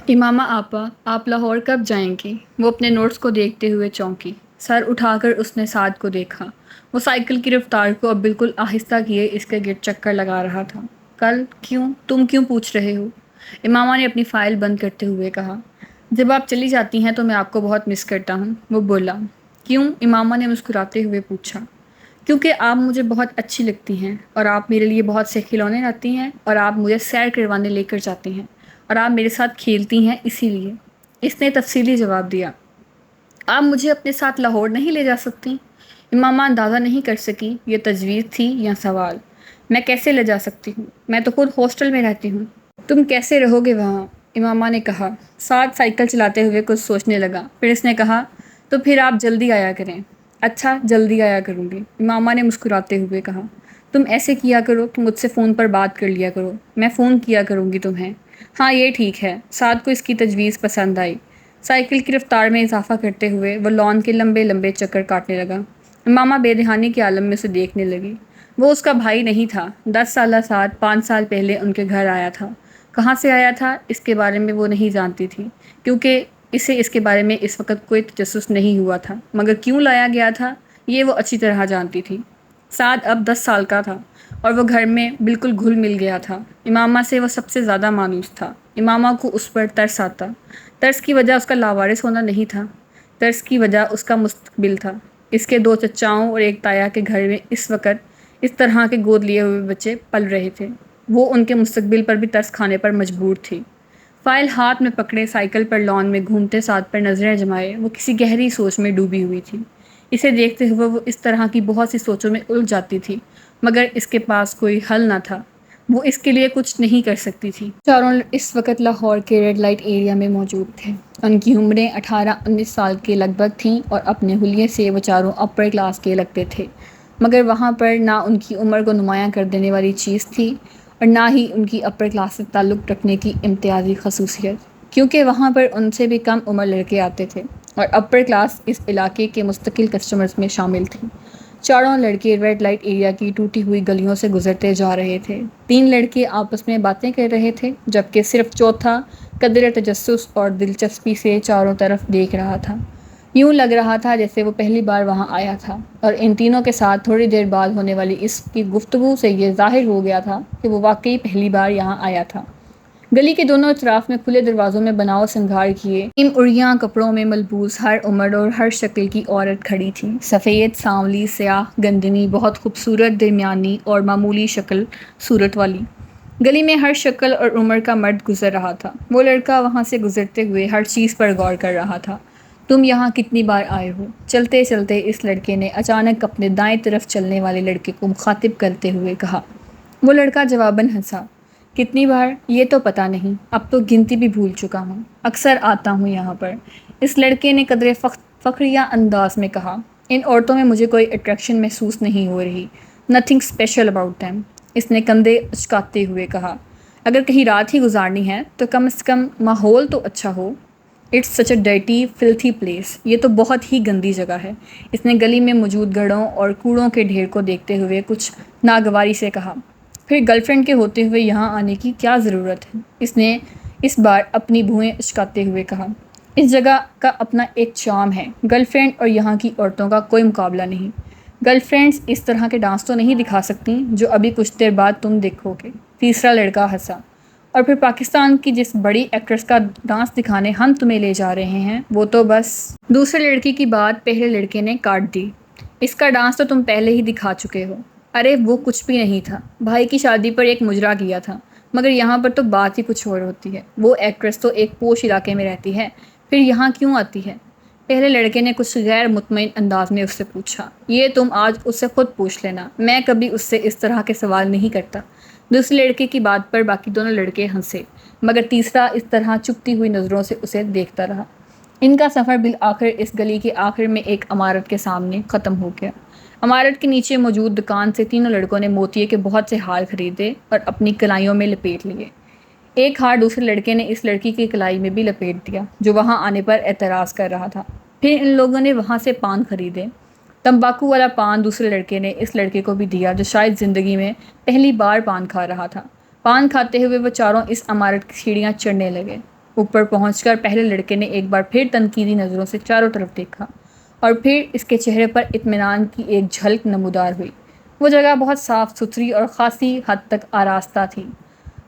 امامہ آپا، آپ لاہور کب جائیں گی؟ وہ اپنے نوٹس کو دیکھتے ہوئے چونکی۔ سر اٹھا کر اس نے سعد کو دیکھا۔ وہ سائیکل کی رفتار کو اب بالکل آہستہ کیے اس کے گرد چکر لگا رہا تھا۔ کل کیوں؟ تم کیوں پوچھ رہے ہو؟ امامہ نے اپنی فائل بند کرتے ہوئے کہا۔ جب آپ چلی جاتی ہیں تو میں آپ کو بہت مس کرتا ہوں، وہ بولا۔ کیوں؟ امامہ نے مسکراتے ہوئے پوچھا۔ کیونکہ آپ مجھے بہت اچھی لگتی ہیں اور آپ میرے لیے بہت سے کھلونے لاتی ہیں اور آپ مجھے سیر کروانے لے کر جاتی ہیں اور آپ میرے ساتھ کھیلتی ہیں، اسی لیے۔ اس نے تفصیلی جواب دیا۔ آپ مجھے اپنے ساتھ لاہور نہیں لے جا سکتی؟ امامہ اندازہ نہیں کر سکی یہ تجویز تھی یا سوال۔ میں کیسے لے جا سکتی ہوں؟ میں تو خود ہاسٹل میں رہتی ہوں۔ تم کیسے رہو گے وہاں؟ امامہ نے کہا۔ سعد سائیکل چلاتے ہوئے کچھ سوچنے لگا، پھر اس نے کہا، تو پھر آپ جلدی آیا کریں۔ اچھا، جلدی آیا کروں گی، امامہ نے مسکراتے ہوئے کہا۔ تم ایسے کیا کرو کہ مجھ سے فون پر بات کر لیا کرو، میں فون کیا کروں گی تمہیں۔ ہاں یہ ٹھیک ہے۔ سعد کو اس کی تجویز پسند آئی۔ سائیکل کی رفتار میں اضافہ کرتے ہوئے وہ لان کے لمبے لمبے چکر کاٹنے لگا۔ امامہ بے دہانی کے عالم میں اسے دیکھنے لگی۔ وہ اس کا بھائی نہیں تھا۔ 10 سالہ سعد 5 سال پہلے ان کے گھر آیا تھا۔ کہاں سے آیا تھا اس کے بارے میں وہ نہیں جانتی تھی، کیونکہ اسے اس کے بارے میں اس وقت کوئی تجسس نہیں ہوا تھا، مگر کیوں لایا گیا تھا یہ وہ اچھی طرح جانتی تھی۔ سعد اب 10 سال کا تھا اور وہ گھر میں بالکل گھل مل گیا تھا۔ امامہ سے وہ سب سے زیادہ مانوس تھا۔ امامہ کو اس پر ترس آتا۔ ترس کی وجہ اس کا لاوارث ہونا نہیں تھا، ترس کی وجہ اس کا مستقبل تھا۔ اس کے 2 چچاؤں اور ایک تایا کے گھر میں اس وقت اس طرح کے گود لیے ہوئے بچے پل رہے تھے۔ وہ ان کے مستقبل پر بھی ترس کھانے پر مجبور تھی۔ فائل ہاتھ میں پکڑے سائیکل پر لان میں گھومتے سعد پر نظریں جمائے وہ کسی گہری سوچ میں ڈوبی ہوئی تھی۔ اسے دیکھتے ہوئے وہ اس طرح کی بہت سی سوچوں میں الجھ جاتی تھی، مگر اس کے پاس کوئی حل نہ تھا۔ وہ اس کے لیے کچھ نہیں کر سکتی تھی۔ چاروں اس وقت لاہور کے ریڈ لائٹ ایریا میں موجود تھے۔ ان کی عمریں 18-19 سال کے لگ بھگ تھیں اور اپنے حلیے سے وہ چاروں اپر کلاس کے لگتے تھے، مگر وہاں پر نہ ان کی عمر کو نمایاں کر دینے والی چیز تھی اور نہ ہی ان کی اپر کلاس سے تعلق رکھنے کی امتیازی خصوصیت، کیونکہ وہاں پر ان سے بھی کم عمر لڑکے آتے تھے اور اپر کلاس اس علاقے کے مستقل کسٹمرز میں شامل تھی۔ چاروں لڑکے ریڈ لائٹ ایریا کی ٹوٹی ہوئی گلیوں سے گزرتے جا رہے تھے۔ 3 لڑکے آپس میں باتیں کر رہے تھے، جبکہ صرف چوتھا قدرے تجسس اور دلچسپی سے چاروں طرف دیکھ رہا تھا۔ یوں لگ رہا تھا جیسے وہ پہلی بار وہاں آیا تھا، اور ان تینوں کے ساتھ تھوڑی دیر بعد ہونے والی اس کی گفتگو سے یہ ظاہر ہو گیا تھا کہ وہ واقعی پہلی بار یہاں آیا تھا۔ گلی کے دونوں اطراف میں کھلے دروازوں میں بناؤ سنگھار کیے عریاں کپڑوں میں ملبوس ہر عمر اور ہر شکل کی عورت کھڑی تھی۔ سفید، سانولی، سیاہ، گندنی، بہت خوبصورت، درمیانی اور معمولی شکل صورت والی۔ گلی میں ہر شکل اور عمر کا مرد گزر رہا تھا۔ وہ لڑکا وہاں سے گزرتے ہوئے ہر چیز پر غور کر رہا تھا۔ تم یہاں کتنی بار آئے ہو؟ چلتے چلتے اس لڑکے نے اچانک اپنے دائیں طرف چلنے والے لڑکے کو مخاطب کرتے ہوئے کہا۔ وہ لڑکا جواباً ہنسا۔ کتنی بار؟ یہ تو پتہ نہیں، اب تو گنتی بھی بھول چکا ہوں، اکثر آتا ہوں یہاں پر، اس لڑکے نے قدرے فخریہ انداز میں کہا۔ ان عورتوں میں مجھے کوئی اٹریکشن محسوس نہیں ہو رہی۔ نتھنگ اسپیشل اباؤٹ دیم، اس نے کندھے اچکاتے ہوئے کہا۔ اگر کہیں رات ہی گزارنی ہے تو کم از کم ماحول تو اچھا ہو۔ It's such a dirty filthy place, یہ تو بہت ہی گندی جگہ ہے، اس نے گلی میں موجود گھڑوں اور کوڑوں کے ڈھیر کو دیکھتے ہوئے کچھ ناگواری سے کہا۔ پھر گرل فرینڈ کے ہوتے ہوئے یہاں آنے کی کیا ضرورت ہے؟ اس نے اس بار اپنی بھوئیں اچکاتے ہوئے کہا۔ اس جگہ کا اپنا ایک چارم ہے، گرل فرینڈ اور یہاں کی عورتوں کا کوئی مقابلہ نہیں۔ گرل فرینڈز اس طرح کے ڈانس تو نہیں دکھا سکتی جو ابھی کچھ دیر بعد تم دیکھو گے، تیسرا لڑکا ہنسا۔ اور پھر پاکستان کی جس بڑی ایکٹریس کا ڈانس دکھانے ہم تمہیں لے جا رہے ہیں وہ تو بس۔ دوسرے لڑکی کی بات پہلے لڑکے نے کاٹ دی۔ اس کا ڈانس تو تم پہلے ہی دکھا چکے ہو۔ ارے وہ کچھ بھی نہیں تھا، بھائی کی شادی پر ایک مجرا کیا تھا، مگر یہاں پر تو بات ہی کچھ اور ہوتی ہے۔ وہ ایکٹریس تو ایک پوش علاقے میں رہتی ہے، پھر یہاں کیوں آتی ہے؟ پہلے لڑکے نے کچھ غیر مطمئن انداز میں اس سے پوچھا۔ یہ تم آج اس سے خود پوچھ لینا، میں کبھی اس سے اس طرح کے سوال نہیں کرتا۔ دوسرے لڑکے کی بات پر باقی دونوں لڑکے ہنسے، مگر تیسرا اس طرح چپتی ہوئی نظروں سے اسے دیکھتا رہا۔ ان کا سفر بالآخر اس گلی کے آخر میں ایک عمارت کے سامنے ختم ہو گیا۔ عمارت کے نیچے موجود دکان سے تینوں لڑکوں نے موتیے کے بہت سے ہار خریدے اور اپنی کلائیوں میں لپیٹ لیے۔ ایک ہار دوسرے لڑکے نے اس لڑکی کی کلائی میں بھی لپیٹ دیا جو وہاں آنے پر اعتراض کر رہا تھا۔ پھر ان لوگوں نے وہاں سے پان خریدے۔ تمباکو والا پان دوسرے لڑکے نے اس لڑکے کو بھی دیا جو شاید زندگی میں پہلی بار پان کھا رہا تھا۔ پان کھاتے ہوئے وہ چاروں اس عمارت کی سیڑھیاں چڑھنے لگے۔ اوپر پہنچ کر پہلے لڑکے نے ایک بار پھر تنقیدی نظروں سے چاروں طرف دیکھا اور پھر اس کے چہرے پر اطمینان کی ایک جھلک نمودار ہوئی۔ وہ جگہ بہت صاف ستھری اور خاصی حد تک آراستہ تھی۔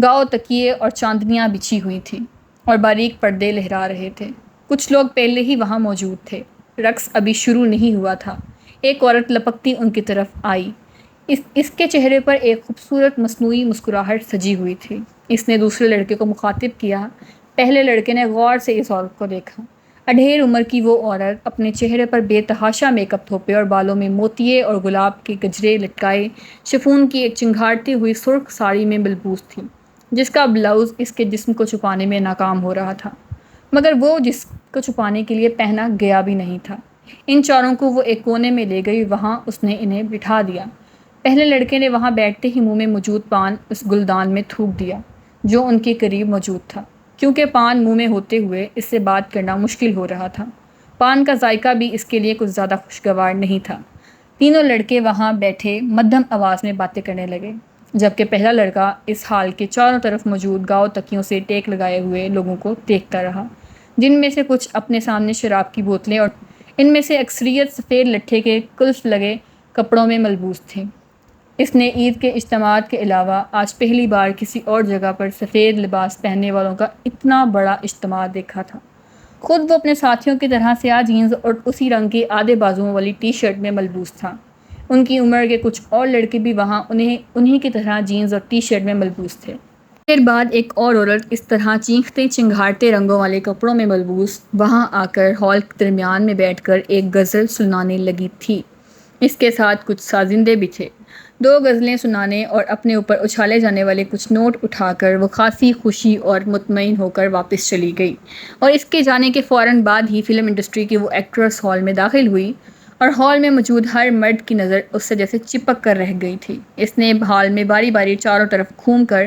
گاؤ تکیے اور چاندنیاں بچھی ہوئی تھیں اور باریک پردے لہرا رہے تھے۔ کچھ لوگ پہلے ہی وہاں موجود تھے۔ رقص ابھی شروع نہیں ہوا تھا۔ ایک عورت لپکتی ان کی طرف آئی۔ اس کے چہرے پر ایک خوبصورت مصنوعی مسکراہٹ سجی ہوئی تھی۔ اس نے دوسرے لڑکے کو مخاطب کیا۔ پہلے لڑکے نے غور سے اس عورت کو دیکھا۔ اڈھیر عمر کی وہ عورت اپنے چہرے پر بے تحاشا میک اپ تھوپے اور بالوں میں موتیے اور گلاب کے گجرے لٹکائے شفون کی ایک چنگھاڑتی ہوئی سرخ ساڑی میں ملبوس تھی، جس کا بلاؤز اس کے جسم کو چھپانے میں ناکام ہو رہا تھا، مگر وہ جس کو چھپانے کے لیے پہنا گیا بھی نہیں تھا۔ ان چاروں کو وہ ایک کونے میں لے گئی۔ وہاں اس نے انہیں بٹھا دیا۔ پہلے لڑکے نے وہاں بیٹھتے ہی منہ میں موجود پان اس گلدان میں تھوک دیا جو ان کے قریب موجود تھا، کیونکہ پان منہ میں ہوتے ہوئے اس سے بات کرنا مشکل ہو رہا تھا۔ پان کا ذائقہ بھی اس کے لیے کچھ زیادہ خوشگوار نہیں تھا۔ تینوں لڑکے وہاں بیٹھے مدھم آواز میں باتیں کرنے لگے، جبکہ پہلا لڑکا اس ہال کے چاروں طرف موجود گاؤ تکیوں سے ٹیک لگائے ہوئے لوگوں کو دیکھتا رہا، جن میں سے کچھ اپنے سامنے شراب کی بوتلیں اور ان میں سے اکثریت سفید لٹھے کے قلف لگے کپڑوں میں ملبوس تھے۔ اس نے عید کے اجتماعات کے علاوہ آج پہلی بار کسی اور جگہ پر سفید لباس پہننے والوں کا اتنا بڑا اجتماع دیکھا تھا۔ خود وہ اپنے ساتھیوں کی طرح سیاہ جینز اور اسی رنگ کی آدھے بازوؤں والی ٹی شرٹ میں ملبوس تھا۔ ان کی عمر کے کچھ اور لڑکے بھی وہاں انہی کی طرح جینز اور ٹی شرٹ میں ملبوس تھے۔ دیر بعد ایک اور عورت اس طرح چیختے چنگھاڑتے رنگوں والے کپڑوں میں ملبوس وہاں آ کر ہال کے درمیان میں بیٹھ کر ایک غزل سنانے لگی تھی۔ اس کے ساتھ کچھ سازندے بھی تھے۔ دو غزلیں سنانے اور اپنے اوپر اچھالے جانے والے کچھ نوٹ اٹھا کر وہ خاصی خوشی اور مطمئن ہو کر واپس چلی گئی، اور اس کے جانے کے فوراً بعد ہی فلم انڈسٹری کی وہ ایکٹریس ہال میں داخل ہوئی اور ہال میں موجود ہر مرد کی نظر اس سے جیسے چپک کر رہ گئی تھی۔ اس نے ہال میں باری باری چاروں طرف گھوم کر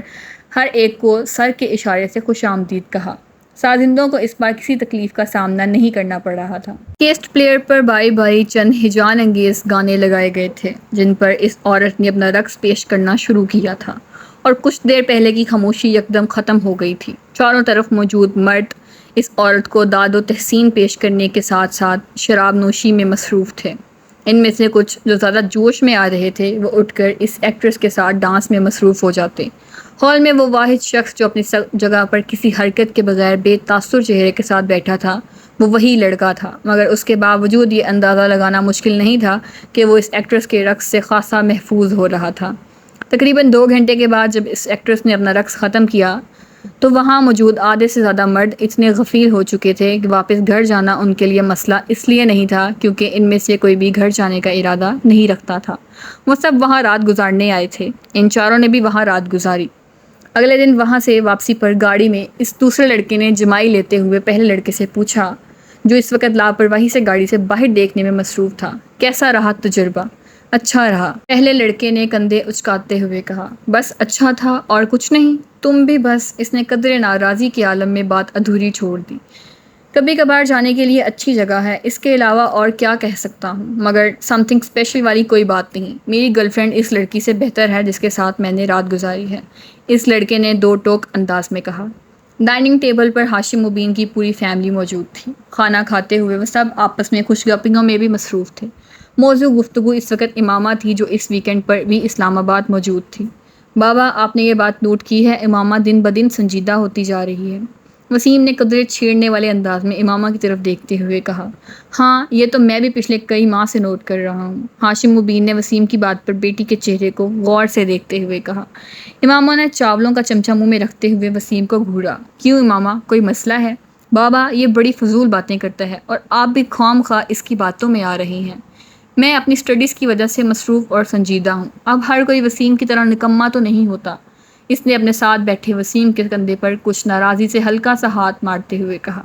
ہر ایک کو سر کے اشارے سے خوش آمدید کہا۔ سازندوں کو اس بار کسی تکلیف کا سامنا نہیں کرنا پڑ رہا تھا۔ گیسٹ پلیئر پر باری باری چند ہیجان انگیز گانے لگائے گئے تھے، جن پر اس عورت نے اپنا رقص پیش کرنا شروع کیا تھا، اور کچھ دیر پہلے کی خاموشی یکدم ختم ہو گئی تھی۔ چاروں طرف موجود مرد اس عورت کو داد و تحسین پیش کرنے کے ساتھ ساتھ شراب نوشی میں مصروف تھے۔ ان میں سے کچھ جو زیادہ جوش میں آ رہے تھے وہ اٹھ کر اس ایکٹریس کے ساتھ ڈانس میں مصروف ہو جاتے۔ ہال میں وہ واحد شخص جو اپنی جگہ پر کسی حرکت کے بغیر بے تاثر چہرے کے ساتھ بیٹھا تھا وہ وہی لڑکا تھا، مگر اس کے باوجود یہ اندازہ لگانا مشکل نہیں تھا کہ وہ اس ایکٹریس کے رقص سے خاصا محفوظ ہو رہا تھا۔ تقریباً 2 گھنٹے کے بعد جب اس ایکٹریس نے اپنا رقص ختم کیا تو وہاں موجود آدھے سے زیادہ مرد اتنے غفیر ہو چکے تھے کہ واپس گھر جانا ان کے لیے مسئلہ اس لیے نہیں تھا کیونکہ ان میں سے کوئی بھی گھر جانے کا ارادہ نہیں رکھتا تھا۔ وہ سب وہاں رات گزارنے آئے تھے۔ ان چاروں نے بھی وہاں رات گزاری۔ اگلے دن وہاں سے واپسی پر گاڑی میں اس دوسرے لڑکے نے جمائی لیتے ہوئے پہلے لڑکے سے پوچھا، جو اس وقت لاپرواہی سے گاڑی سے باہر دیکھنے میں مصروف تھا، کیسا رہا تجربہ؟ اچھا رہا، پہلے لڑکے نے کندھے اچکاتے ہوئے کہا۔ بس اچھا تھا اور کچھ نہیں؟ تم بھی بس؟ اس نے قدرے ناراضی کے عالم میں بات ادھوری چھوڑ دی۔ کبھی کبھار جانے کے لیے اچھی جگہ ہے، اس کے علاوہ اور کیا کہہ سکتا ہوں، مگر سم تھنگ اسپیشل والی کوئی بات نہیں۔ میری گرل فرینڈ اس لڑکی سے بہتر ہے جس کے ساتھ میں نے رات گزاری ہے، اس لڑکے نے 2 ٹوک انداز میں کہا۔ ڈائننگ ٹیبل پر ہاشم مبین کی پوری فیملی موجود تھی۔ کھانا کھاتے ہوئے وہ سب آپس میں خوش گپیوں میں بھی مصروف تھے۔ موضوع گفتگو اس وقت امامہ تھی جو اس ویکینڈ پر بھی اسلام آباد موجود تھی۔ بابا، آپ نے یہ بات نوٹ کی ہے، امامہ دن بدن سنجیدہ ہوتی جا رہی ہے؟ وسیم نے قدرے چھیڑنے والے انداز میں امامہ کی طرف دیکھتے ہوئے کہا۔ ہاں، یہ تو میں بھی پچھلے کئی ماہ سے نوٹ کر رہا ہوں۔ ہاشم مبین نے وسیم کی بات پر بیٹی کے چہرے کو غور سے دیکھتے ہوئے کہا۔ امامہ نے چاولوں کا چمچہ منہ میں رکھتے ہوئے وسیم کو گھورا۔ کیوں امامہ، کوئی مسئلہ ہے؟ بابا، یہ بڑی فضول باتیں کرتا ہے اور آپ بھی خواہ مخواہ اس کی باتوں میں آ رہی ہیں۔ میں اپنی اسٹڈیز کی وجہ سے مصروف اور سنجیدہ ہوں۔ اب ہر کوئی وسیم کی طرح نکما تو نہیں ہوتا۔ اس نے اپنے ساتھ بیٹھے وسیم کے کندھے پر کچھ ناراضی سے ہلکا سا ہاتھ مارتے ہوئے کہا۔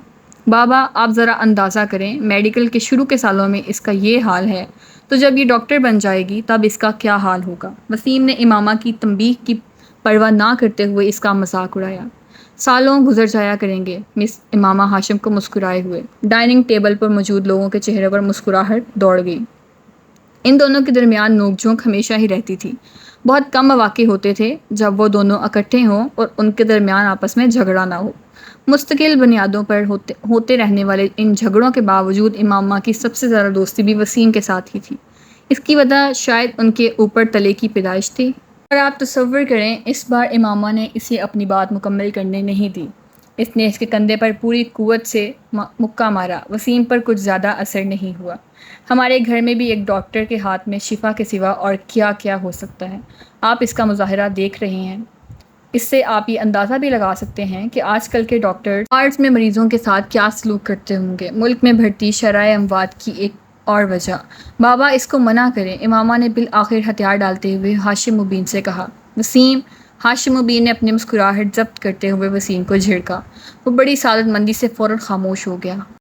بابا، آپ ذرا اندازہ کریں، میڈیکل کے شروع کے سالوں میں اس کا یہ حال ہے تو جب یہ ڈاکٹر بن جائے گی تب اس کا کیا حال ہوگا؟ وسیم نے امامہ کی تنبیہ کی پرواہ نہ کرتے ہوئے اس کا مذاق اڑایا۔ سالوں گزر جایا کریں گے، مس امامہ ہاشم کو مسکرائے ہوئے۔ ڈائننگ ٹیبل پر موجود لوگوں کے چہرے پر مسکراہٹ دوڑ گئی۔ ان دونوں کے درمیان نوک جھونک ہمیشہ ہی رہتی تھی۔ بہت کم مواقع ہوتے تھے جب وہ دونوں اکٹھے ہوں اور ان کے درمیان آپس میں جھگڑا نہ ہو، مستقل بنیادوں پر ہوتے رہنے والے ان جھگڑوں کے باوجود امامہ کی سب سے زیادہ دوستی بھی وسیم کے ساتھ ہی تھی۔ اس کی وجہ شاید ان کے اوپر تلے کی پیدائش تھی۔ اور آپ تصور کریں، اس بار امامہ نے اسے اپنی بات مکمل کرنے نہیں دی۔ اس نے اس کے کندھے پر پوری قوت سے مکہ مارا۔ وسیم پر کچھ زیادہ اثر نہیں ہوا۔ ہمارے گھر میں بھی ایک ڈاکٹر کے ہاتھ میں شفا کے سوا اور کیا کیا ہو سکتا ہے؟ آپ اس کا مظاہرہ دیکھ رہے ہیں۔ اس سے آپ یہ اندازہ بھی لگا سکتے ہیں کہ آج کل کے ڈاکٹر وارڈز میں مریضوں کے ساتھ کیا سلوک کرتے ہوں گے۔ ملک میں بڑھتی شرح اموات کی ایک اور وجہ۔ بابا اس کو منع کریں، امامہ نے بالآخر ہتھیار ڈالتے ہوئے ہاشم مبین سے کہا۔ وسیم! ہاشم مبین نے اپنی مسکراہٹ ضبط کرتے ہوئے وسیم کو جھڑکا۔ وہ بڑی سعادت مندی سے فوراً خاموش ہو گیا۔